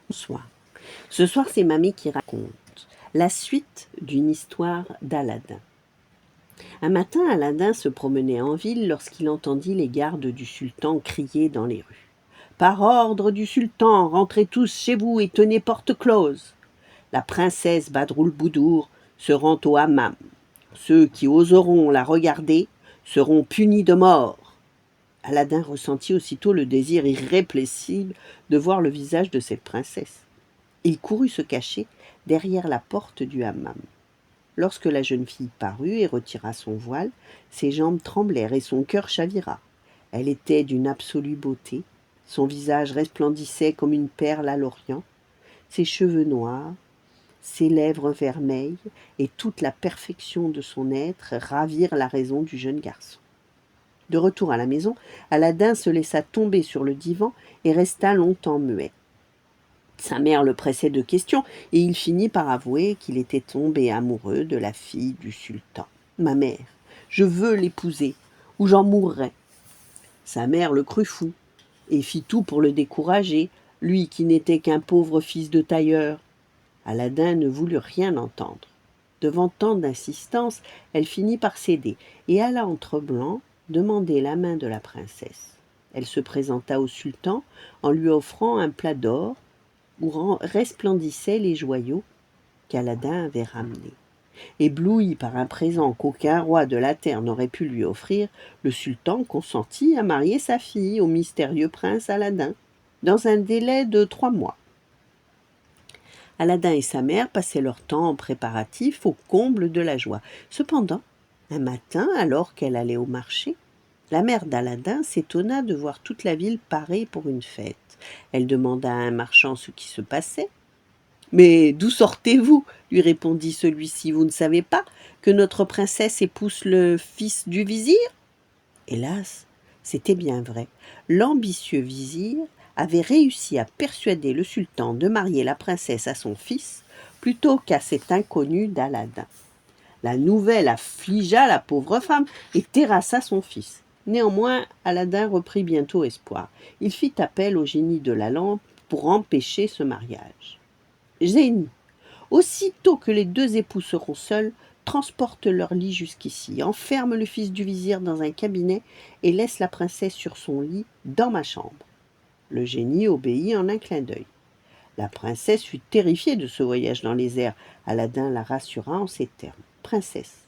Bonsoir. Ce soir, c'est Mamie qui raconte la suite d'une histoire d'Aladin. Un matin, Aladin se promenait en ville lorsqu'il entendit les gardes du sultan crier dans les rues. « Par ordre du sultan, rentrez tous chez vous et tenez porte close. La princesse Badroulboudour se rend au hammam. Ceux qui oseront la regarder seront punis de mort. » Aladin ressentit aussitôt le désir irrépressible de voir le visage de cette princesse. Il courut se cacher derrière la porte du hammam. Lorsque la jeune fille parut et retira son voile, ses jambes tremblèrent et son cœur chavira. Elle était d'une absolue beauté, son visage resplendissait comme une perle à l'Orient, ses cheveux noirs, ses lèvres vermeilles et toute la perfection de son être ravirent la raison du jeune garçon. De retour à la maison, Aladin se laissa tomber sur le divan et resta longtemps muet. Sa mère le pressait de questions et il finit par avouer qu'il était tombé amoureux de la fille du sultan. « Ma mère, je veux l'épouser ou j'en mourrai. » Sa mère le crut fou et fit tout pour le décourager, lui qui n'était qu'un pauvre fils de tailleur. Aladin ne voulut rien entendre. Devant tant d'insistance, elle finit par céder et alla en tremblant demander la main de la princesse. Elle se présenta au sultan en lui offrant un plat d'or où resplendissaient les joyaux qu'Aladin avait ramenés. Ébloui par un présent qu'aucun roi de la terre n'aurait pu lui offrir, le sultan consentit à marier sa fille au mystérieux prince Aladin, dans un délai de 3 mois. Aladin et sa mère passaient leur temps en préparatifs au comble de la joie. Cependant, un matin, alors qu'elle allait au marché, la mère d'Aladin s'étonna de voir toute la ville parée pour une fête. Elle demanda à un marchand ce qui se passait. « Mais d'où sortez-vous » lui répondit celui-ci. « Vous ne savez pas que notre princesse épouse le fils du vizir ?» Hélas, c'était bien vrai. L'ambitieux vizir avait réussi à persuader le sultan de marier la princesse à son fils plutôt qu'à cet inconnu d'Aladin. La nouvelle affligea la pauvre femme et terrassa son fils. Néanmoins, Aladin reprit bientôt espoir. Il fit appel au génie de la lampe pour empêcher ce mariage. « Génie, aussitôt que les 2 époux seront seuls, transporte leur lit jusqu'ici, enferme le fils du vizir dans un cabinet et laisse la princesse sur son lit dans ma chambre. » Le génie obéit en un clin d'œil. La princesse fut terrifiée de ce voyage dans les airs. Aladin la rassura en ces termes. « Princesse,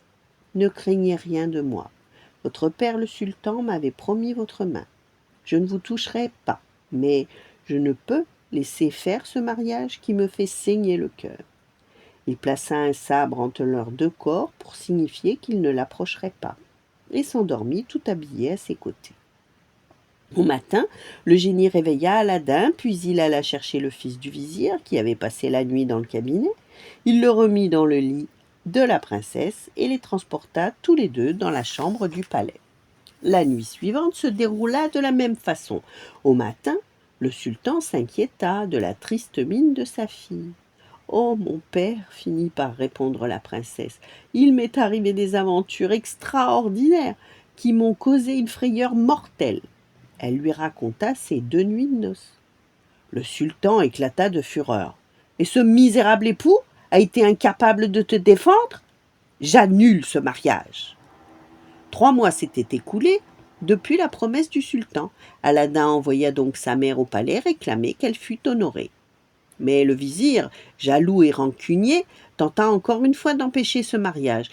ne craignez rien de moi. Votre père le sultan m'avait promis votre main. Je ne vous toucherai pas, mais je ne peux laisser faire ce mariage qui me fait saigner le cœur. » Il plaça un sabre entre leurs 2 corps pour signifier qu'il ne l'approcherait pas, et s'endormit tout habillé à ses côtés. Au matin, le génie réveilla Aladin, puis il alla chercher le fils du vizir, qui avait passé la nuit dans le cabinet. Il le remit dans le lit de la princesse et les transporta tous les 2 dans la chambre du palais. La nuit suivante se déroula de la même façon. Au matin, le sultan s'inquiéta de la triste mine de sa fille. « Oh, mon père, » finit par répondre la princesse, « il m'est arrivé des aventures extraordinaires qui m'ont causé une frayeur mortelle. » Elle lui raconta ses 2 nuits de noces. Le sultan éclata de fureur. « Et ce misérable époux a été incapable de te défendre ? J'annule ce mariage. » 3 mois s'étaient écoulés depuis la promesse du sultan. Aladin envoya donc sa mère au palais réclamer qu'elle fût honorée. Mais le vizir, jaloux et rancunier, tenta encore une fois d'empêcher ce mariage.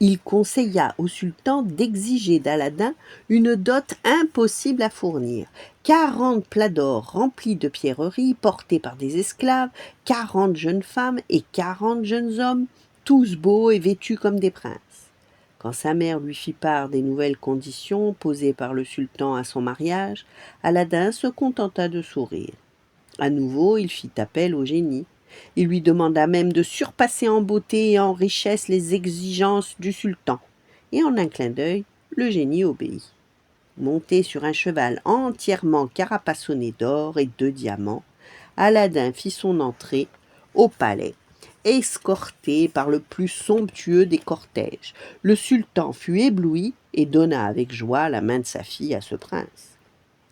Il conseilla au sultan d'exiger d'Aladin une dot impossible à fournir. 40 plats d'or remplis de pierreries portés par des esclaves, 40 jeunes femmes et 40 jeunes hommes, tous beaux et vêtus comme des princes. Quand sa mère lui fit part des nouvelles conditions posées par le sultan à son mariage, Aladin se contenta de sourire. À nouveau, il fit appel au génie. Il lui demanda même de surpasser en beauté et en richesse les exigences du sultan. Et en un clin d'œil, le génie obéit. Monté sur un cheval entièrement carapassonné d'or et de diamants, Aladin fit son entrée au palais, escorté par le plus somptueux des cortèges. Le sultan fut ébloui et donna avec joie la main de sa fille à ce prince.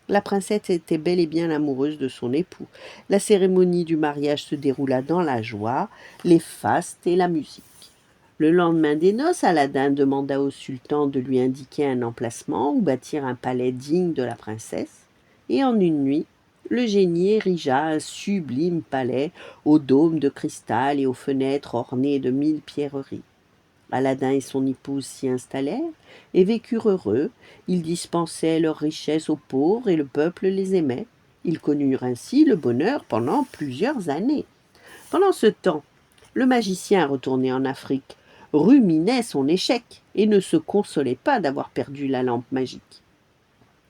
La princesse était bel et bien l'amoureuse de son époux. La cérémonie du mariage se déroula dans la joie, les fastes et la musique. Le lendemain des noces, Aladin demanda au sultan de lui indiquer un emplacement où bâtir un palais digne de la princesse, et en une nuit, le génie érigea un sublime palais aux dômes de cristal et aux fenêtres ornées de 1000 pierreries. Aladin et son épouse s'y installèrent et vécurent heureux. Ils dispensaient leurs richesses aux pauvres et le peuple les aimait. Ils connurent ainsi le bonheur pendant plusieurs années. Pendant ce temps, le magicien retourné en Afrique ruminait son échec et ne se consolait pas d'avoir perdu la lampe magique.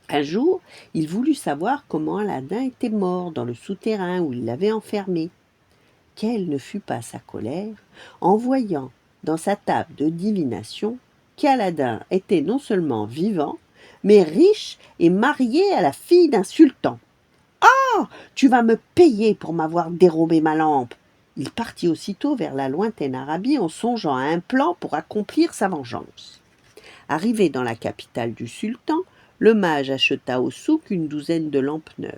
Un jour, il voulut savoir comment Aladin était mort dans le souterrain où il l'avait enfermé. Quelle ne fut pas sa colère en voyant dans sa table de divination qu'Aladin était non seulement vivant, mais riche et marié à la fille d'un sultan. « Tu vas me payer pour m'avoir dérobé ma lampe !» Il partit aussitôt vers la lointaine Arabie en songeant à un plan pour accomplir sa vengeance. Arrivé dans la capitale du sultan, le mage acheta au souk une douzaine de lampes neuves.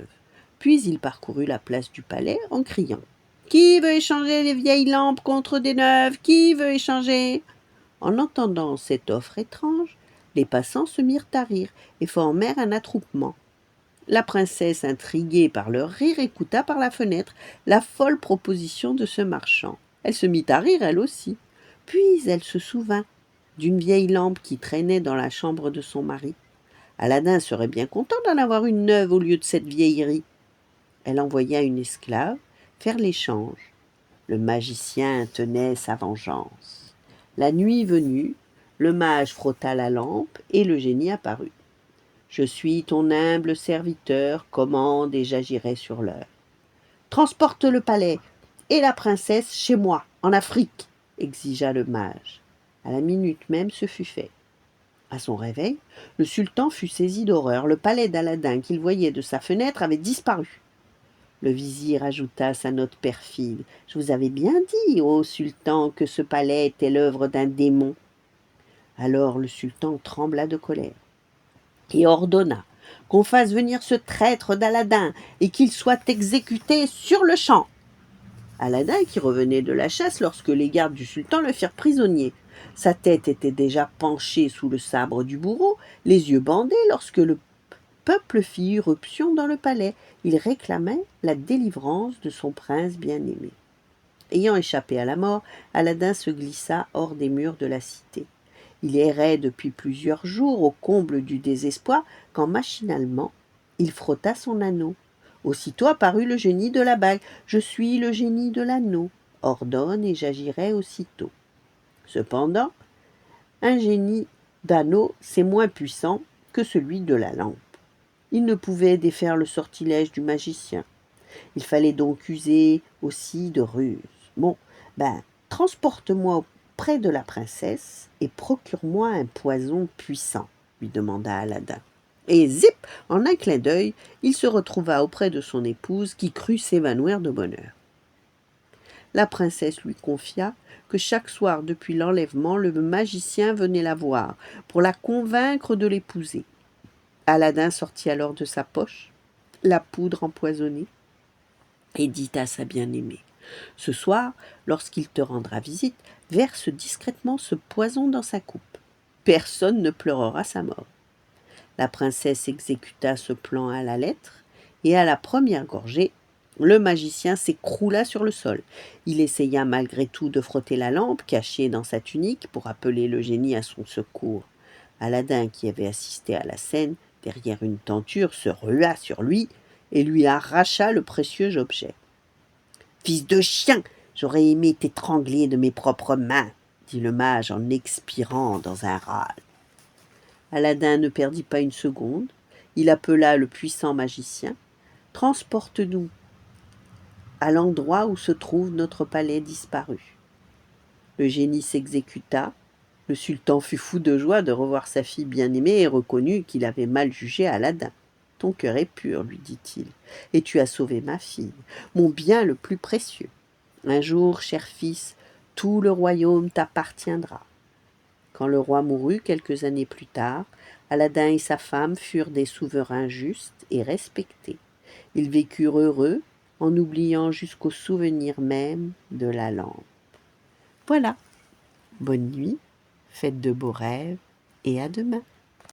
Puis il parcourut la place du palais en criant « Qui veut échanger les vieilles lampes contre des neuves? Qui veut échanger ?» En entendant cette offre étrange, les passants se mirent à rire et formèrent un attroupement. La princesse, intriguée par leur rire, écouta par la fenêtre la folle proposition de ce marchand. Elle se mit à rire, elle aussi. Puis elle se souvint d'une vieille lampe qui traînait dans la chambre de son mari. Aladin serait bien content d'en avoir une neuve au lieu de cette vieillerie. Elle envoya une esclave faire l'échange. Le magicien tenait sa vengeance. La nuit venue, le mage frotta la lampe et le génie apparut. « Je suis ton humble serviteur, commande et j'agirai sur l'heure. »« Transporte le palais et la princesse chez moi, en Afrique, » exigea le mage. À la minute même, ce fut fait. À son réveil, le sultan fut saisi d'horreur. Le palais d'Aladin qu'il voyait de sa fenêtre avait disparu. Le vizir ajouta à sa note perfide: « Je vous avais bien dit, ô sultan, que ce palais était l'œuvre d'un démon. » Alors le sultan trembla de colère et ordonna qu'on fasse venir ce traître d'Aladin et qu'il soit exécuté sur-le-champ. Aladin, qui revenait de la chasse lorsque les gardes du sultan le firent prisonnier. Sa tête était déjà penchée sous le sabre du bourreau, les yeux bandés lorsque le peuple fit irruption dans le palais. Il réclamait la délivrance de son prince bien-aimé. Ayant échappé à la mort, Aladin se glissa hors des murs de la cité. Il errait depuis plusieurs jours au comble du désespoir quand machinalement il frotta son anneau. Aussitôt apparut le génie de la bague. « Je suis le génie de l'anneau. Ordonne et j'agirai aussitôt. » Cependant, un génie d'anneau, c'est moins puissant que celui de la lampe. Il ne pouvait défaire le sortilège du magicien. Il fallait donc user aussi de ruse. « Bon, transporte-moi près de la princesse et procure-moi un poison puissant, » lui demanda Aladin. Et zip, en un clin d'œil, il se retrouva auprès de son épouse qui crut s'évanouir de bonheur. La princesse lui confia que chaque soir depuis l'enlèvement, le magicien venait la voir pour la convaincre de l'épouser. Aladin sortit alors de sa poche la poudre empoisonnée et dit à sa bien-aimée: « Ce soir, lorsqu'il te rendra visite, verse discrètement ce poison dans sa coupe. Personne ne pleurera sa mort. » La princesse exécuta ce plan à la lettre, et à la première gorgée, le magicien s'écroula sur le sol. Il essaya malgré tout de frotter la lampe cachée dans sa tunique pour appeler le génie à son secours. Aladin, qui avait assisté à la scène derrière une tenture, se rua sur lui et lui arracha le précieux objet. « Fils de chien, j'aurais aimé t'étrangler de mes propres mains, » dit le mage en expirant dans un râle. Aladin ne perdit pas une seconde. Il appela le puissant magicien. « Transporte-nous à l'endroit où se trouve notre palais disparu. » Le génie s'exécuta. Le sultan fut fou de joie de revoir sa fille bien-aimée et reconnut qu'il avait mal jugé Aladin. « Ton cœur est pur, lui dit-il, et tu as sauvé ma fille, mon bien le plus précieux. Un jour, cher fils, tout le royaume t'appartiendra. » Quand le roi mourut quelques années plus tard, Aladin et sa femme furent des souverains justes et respectés. Ils vécurent heureux, en oubliant jusqu'au souvenir même de la lampe. Voilà, bonne nuit, faites de beaux rêves, et à demain.